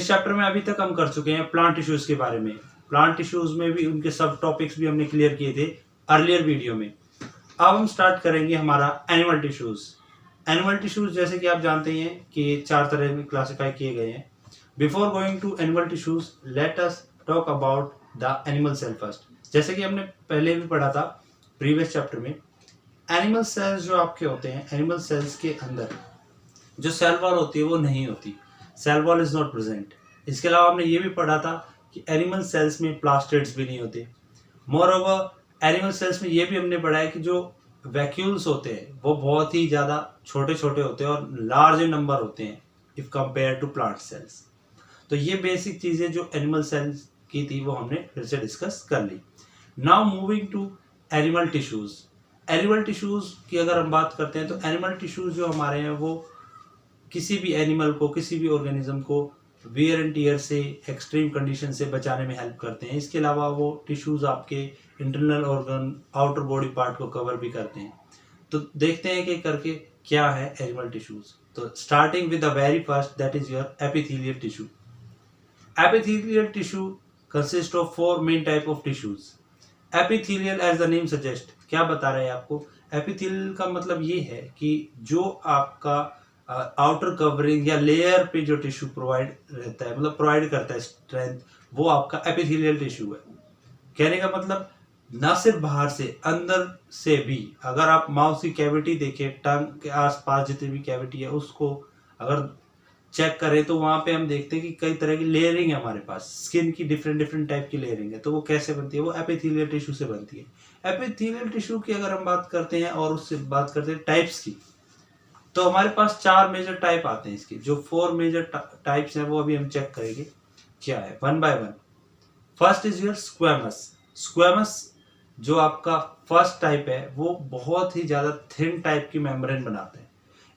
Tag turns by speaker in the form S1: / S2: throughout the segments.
S1: इस चैप्टर में अभी तक हम कर चुके हैं प्लांट टिश्यूज के बारे में। प्लांट टिश्यूज में भी उनके सब टॉपिक्स भी हमने क्लियर किए थे अर्लियर वीडियो में। अब हम स्टार्ट करेंगे हमारा एनिमल टिश्यूज। एनिमल टिश्यूज जैसे कि आप जानते हैं कि 4 तरह में क्लासिफाई किए गए हैं। Before going to animal tissues let us talk about the animal cell first. जैसे कि हमने पहले भी पढ़ा था प्रीवियस चैप्टर में, एनिमल सेल्स जो आपके होते हैं, एनिमल सेल्स के अंदर जो सेल वॉल होती है वो नहीं होती, cell wall is not present. इसके अलावा हमने ये भी पढ़ा था कि एनिमल सेल्स में प्लास्टिड्स भी नहीं होते। मोर ओवर एनिमल सेल्स में ये भी हमने पढ़ा है कि जो वैक्यूल्स होते हैं वो बहुत ही ज़्यादा छोटे छोटे होते हैं और लार्ज नंबर होते हैं if compare to plant cells. तो ये बेसिक चीज़ें जो एनिमल सेल्स की थी वो हमने फिर से डिस्कस कर ली। Now moving to animal tissues. Animal tissues की अगर हम बात करते हैं तो एनिमल टिश्यूज़ जो हमारे हैं वो किसी भी एनिमल को, किसी भी ऑर्गेनिज्म को वियर एंड टीयर से, एक्सट्रीम कंडीशन से बचाने में हेल्प करते हैं। इसके अलावा वो टिश्यूज़ आपके internal organ, outer body part को कवर भी करते हैं। तो देखते हैं कि करके क्या है एनिमल टिश्यूज़। तो starting with the very first, that is your epithelial tissue. Epithelial tissue consist of 4 main type of tissues. Epithelial as the name suggest, क्या बता रहा है आपको? एपिथेलियल का मतलब ये है कि जो आपका आउटर कवरिंग या लेयर पे जो टिश्यू प्रोवाइड रहता है, मतलब प्रोवाइड करता है स्ट्रेंथ, वो आपका एपिथेलियल टिश्यू है। कहने का मतलब ना सिर्फ बाहर से, अंदर से भी। अगर आप माउथ की कैविटी देखें, टंग के आसपास जितनी भी कैविटी है उसको अगर चेक करें तो वहां पे हम देखते हैं कि कई तरह की लेयरिंग है हमारे पास, स्किन की डिफरेंट डिफरेंट टाइप की लेयरिंग है। तो वो कैसे बनती है? वो एपिथेलियल टिश्यू से बनती है। एपिथेलियल टिश्यू की अगर हम बात करते हैं और उससे बात करते हैं टाइप्स की, तो हमारे पास 4 मेजर टाइप आते हैं इसके। जो 4 मेजर टाइप्स हैं वो अभी हम चेक करेंगे क्या है, one by one. First is your squamous. Squamous जो आपका फर्स्ट टाइप है वो बहुत ही ज्यादा थिन टाइप की मेम्ब्रेन बनाते हैं।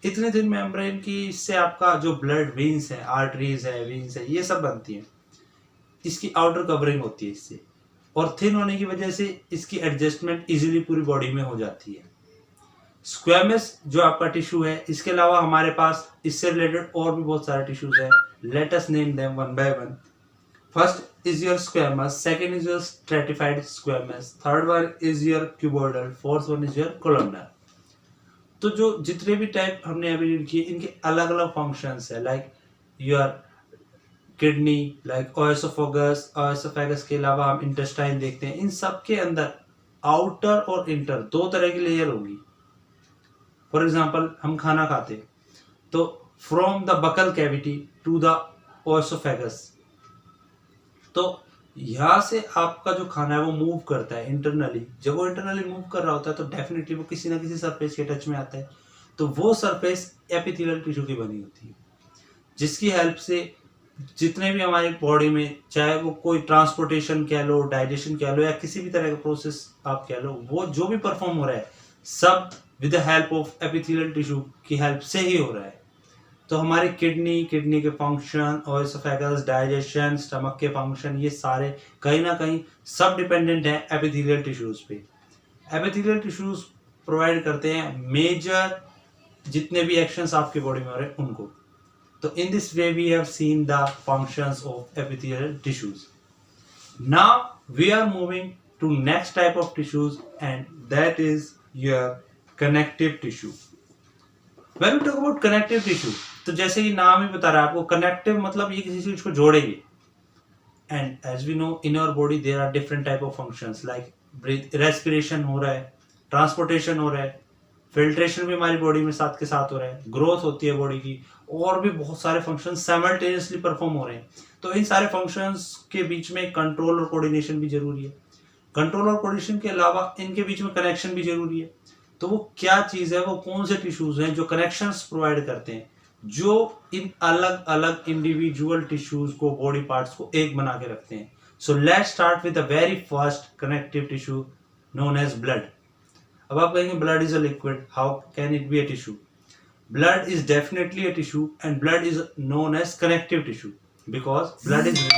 S1: इतने थिन मेम्ब्रेन की इससे आपका जो ब्लड वेन्स है, आर्टरीज है, वेन्स है, ये सब बनती है। इसकी आउटर कवरिंग होती है इससे, और थिन होने की वजह से इसकी एडजस्टमेंट इजीली पूरी बॉडी में हो जाती है। स्क्वैमस जो आपका टिश्यू है, इसके अलावा हमारे पास इससे रिलेटेड और भी बहुत सारे टिश्यूज हैं। Let us name them one by one. First is your squamous, second is your stratified squamous, third one is your cuboidal, fourth one is your columnar. तो जो जितने भी टाइप हमने अभी रीड किए, इनके अलग अलग फंक्शंस है। लाइक योर किडनी, लाइक ओएसोफेगस के अलावा हम इंटेस्टाइन देखते हैं। इन सब के अंदर आउटर और इंटर 2 तरह की लेयर होगी। फॉर एग्जाम्पल हम खाना खाते तो from the buccal cavity to the oesophagus, तो यहाँ से आपका जो खाना है वो मूव करता है इंटरनली। जब वो इंटरनली मूव कर रहा होता है तो डेफिनेटली वो किसी ना किसी सरफेस के टच में आता है। तो वो सरफेस एपिथेलियल टिश्यू की बनी होती है, जिसकी हेल्प से जितने भी हमारी बॉडी में, चाहे वो कोई ट्रांसपोर्टेशन कह लो, डाइजेशन कह लो, या किसी भी तरह का प्रोसेस आप कह लो, वो जो भी परफॉर्म हो रहा है सब with the help of epithelial tissue की हेल्प से ही हो रहा है। तो हमारी किडनी के फंक्शन, ओएसोफेगस, डाइजेशन, स्टमक के फंक्शन, ये सारे कहीं ना कहीं सब डिपेंडेंट है एपिथेलियल टिश्यूज पे। एपिथेलियल टिश्यूज प्रोवाइड करते हैं मेजर जितने भी एक्शंस आपकी बॉडी में हो रहे हैं उनको। तो in this way we have seen the functions of epithelial tissues. Now we are moving to next type of tissues and that is your connective tissue. When we talk about connective tissue, तो जैसे कि नाम ही बता रहा है आपको, connective मतलब ये किसी चीज को जोड़ेगी। And as we know in our body there are different type of functions, like breath, respiration हो रहा है, ट्रांसपोर्टेशन हो रहा है, फिल्ट्रेशन भी हमारी बॉडी में साथ के साथ हो रहा है, ग्रोथ होती है बॉडी की, और भी बहुत सारे फंक्शन साइमल्टेनियसली परफॉर्म हो रहे हैं। तो इन सारे फंक्शंस के बीच में कंट्रोल और कोऑर्डिनेशन भी जरूरी है। कंट्रोल और कोऑर्डिनेशन के अलावा इनके बीच में कनेक्शन भी जरूरी है। तो वो क्या चीज है, वो कौन से टिश्यूज हैं जो कनेक्शंस प्रोवाइड करते हैं, जो इन अलग अलग इंडिविजुअल टिश्यूज को, बॉडी पार्ट्स को एक बना के रखते हैं। So let's start with the very first connective tissue known as blood. अब आप कहेंगे blood is a liquid, how can it be a tissue? Blood is definitely a tissue and blood is known as connective tissue because blood is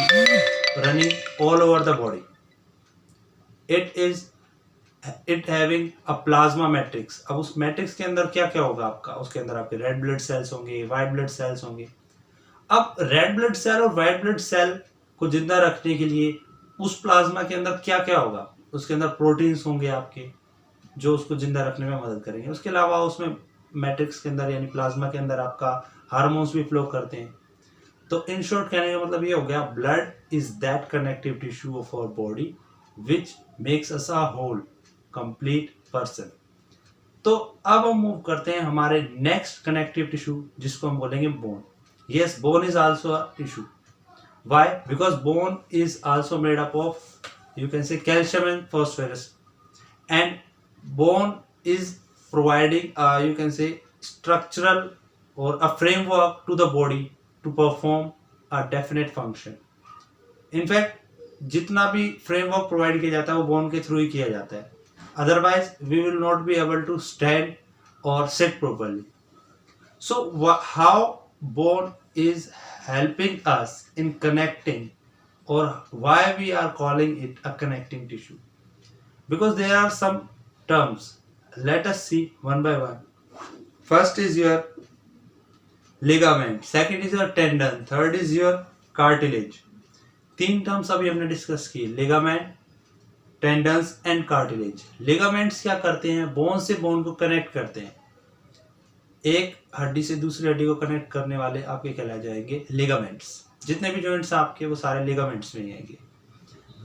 S1: running all over the body. It having a plasma matrix. अब उस matrix के अंदर क्या क्या होगा आपका? उसके अंदर आपके रेड ब्लड सेल्स होंगे, व्हाइट ब्लड सेल्स होंगे, अब रेड ब्लड सेल और व्हाइट ब्लड सेल को जिंदा रखने के लिए उस प्लाज्मा के अंदर क्या क्या होगा, उसके अंदर प्रोटीन्स होंगे आपके जो उसको जिंदा रखने में मदद करेंगे। उसके अलावा उसमें मैट्रिक्स के अंदर यानी प्लाज्मा के अंदर आपका हार्मोन्स भी फ्लो करते हैं। तो इन शॉर्ट कहने का मतलब ये हो गया, blood is that connective tissue of our body which makes us a whole complete person. तो अब हम मूव करते हैं हमारे नेक्स्ट कनेक्टिव टिश्यू जिसको हम बोलेंगे bone. Yes, bone is also a tissue. Why? Because bone is also made up of, you can say, calcium and phosphorus, and bone is providing you can say structural or a framework to the body to perform a definite function. In fact, जितना भी framework provide किया जाता है वो bone के through ही किया जाता है, otherwise we will not be able to stand or sit properly. So how bone is helping us in connecting, or why we are calling it a connecting tissue? Because there are some terms. Let us see one by one. First is your ligament, second is your tendon, third is your cartilage. तीन terms अभी हमने discuss किए, ligament, tendons and cartilage. Ligaments क्या करते हैं, bone से bone को connect करते हैं, एक हड्डी से दूसरी हड्डी को कनेक्ट करने वाले आपके कहलाए जाएंगे लिगामेंट्स। जितने भी जॉइंट्स आपके वो सारे लिगामेंट्स में ही आएंगे।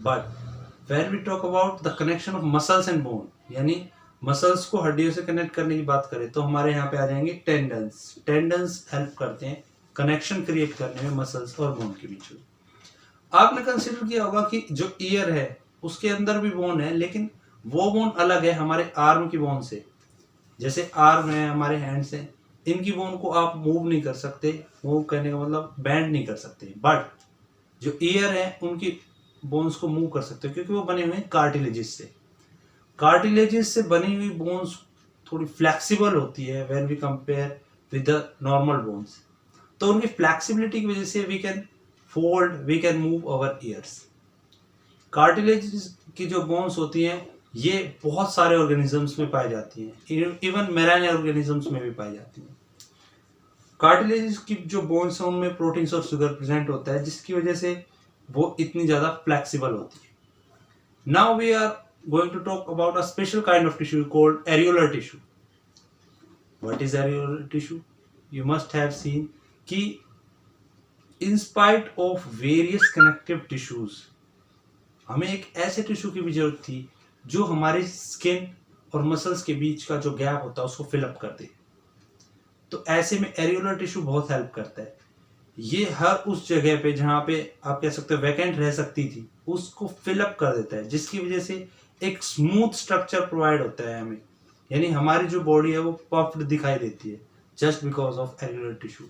S1: But when we talk about the connection of muscles and bone, यानी मसल्स को हड्डियों से कनेक्ट करने की बात करें तो हमारे यहाँ पे आ जाएंगे टेंडन्स। टेंडन्स हेल्प करते हैं कनेक्शन क्रिएट करने में मसल्स और बोन के बीच में। आपने कंसिडर किया होगा कि जो ईयर है उसके अंदर भी बोन है, लेकिन वो बोन अलग है हमारे आर्म की बोन से। जैसे आर्म है, हमारे हैंड्स हैं, इनकी बोन को आप मूव नहीं कर सकते, मूव करने का मतलब बैंड नहीं कर सकते। बट जो ईयर है उनकी बोन्स को मूव कर सकते हो क्योंकि वो बने हुए हैं कार्टिलेजेस से। कार्टिलेजेस से बनी हुई बोन्स थोड़ी फ्लेक्सिबल होती है when we compare with the normal bones. तो उनकी फ्लेक्सिबिलिटी की वजह से we can fold, we can move our ears. Cartilages की जो बोन्स होती हैं ये बहुत सारे ऑर्गेनिजम्स में पाई जाती हैं, इवन मैराइन ऑर्गेनिजम्स में भी पाई जाती हैं। कार्टिलेजेस की जो बोन्स हैं उनमें प्रोटीन्स और शुगर प्रेजेंट होता है जिसकी वजह से वो इतनी ज़्यादा फ्लेक्सिबल होती है। Now we are going to talk about a special kind of tissue called areolar tissue. What is areolar tissue? You must have seen कि in spite of various connective tissues हमें एक ऐसे टिश्यू की भी जरूरत थी जो हमारे स्किन और मसल्स के बीच का जो गैप होता है उसको फिलअप कर दे। तो ऐसे में एरियोलर टिश्यू बहुत हेल्प करता है। ये हर उस जगह पे जहाँ पे आप कह सकते हो वैकेंट रह सकती थी उसको फिलअप कर देता है, जिसकी वजह से एक स्मूथ स्ट्रक्चर प्रोवाइड होता है हमें, यानी हमारी जो बॉडी है वो पफ्ड दिखाई देती है just because of areolar tissue.